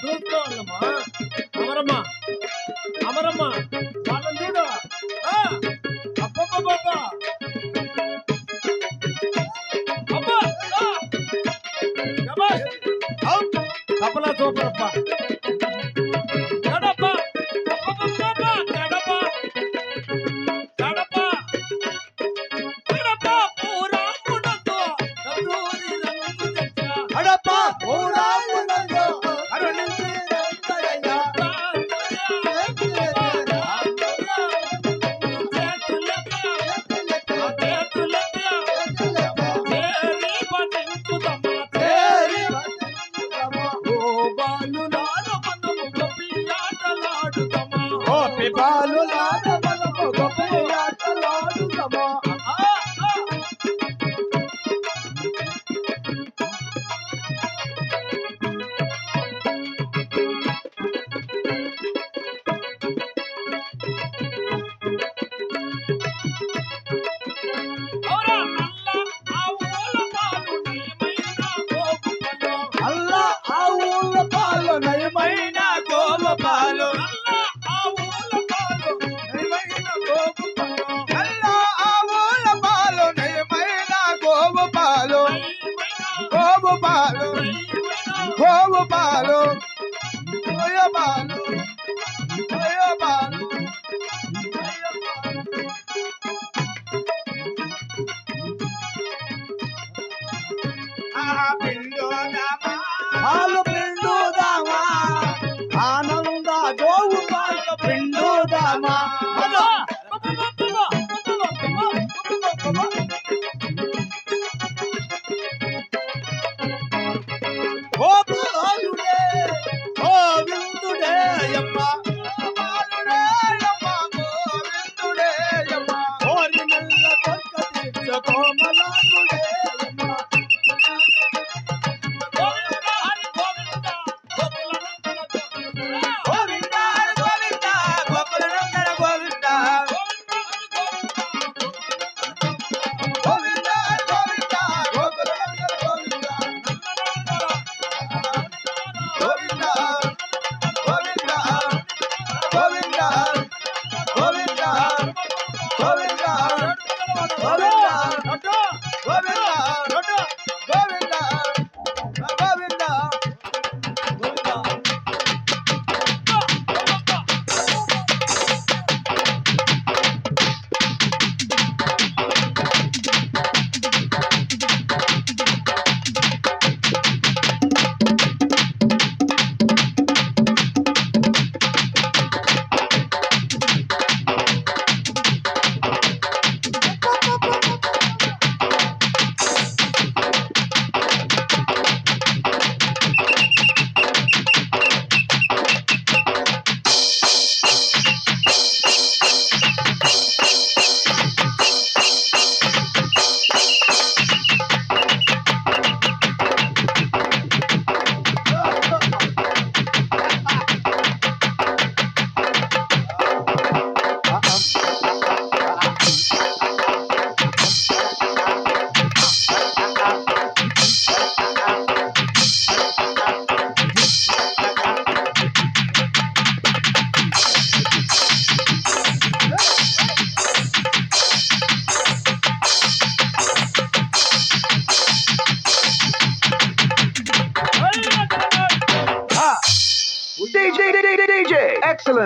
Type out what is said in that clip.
చూస్తూ ఉండమ్మా. అమరమ్మ అమరమ్మ వాళ్ళని చూడు. అబ్బబ్బబ్బబ్బా అబ్బా శభాష్. తపలా సూపర్ అబ్బా. కడప అబ్బబ్బబ్బబ్బా కడప కడప కడప పూరామునందు కస్తూరి రంగు తెచ్చ కడప పూరామునందు కరుణించి రంగయ్య బాలు లాడ మనము గొప్ప ఆటలాడుదమా. అల్ల ఆవుల పాలు నయమైన గోవు పాలు గోవు పాలు గోయ పాలు గోయ పాలు పాలు పిండుదామా ఆనంద గోవు పాలు పిండుదామా. గోపాలుడే గోవిందుడే యమ్మ గోపాలుడే యమ్మ గోవిందుడే యమ్మ కోరి నల్ల కొక్క తీర్చ కోమలాలుడే యమ్మ. గోవింద హరి గోవింద గోవింద హరి గోవింద గోకులనందన గోవింద గోవింద హరి గోవింద గోకులనందన గోవింద గోవింద గోవింద గోవింద గోవింద గోవింద గోవింద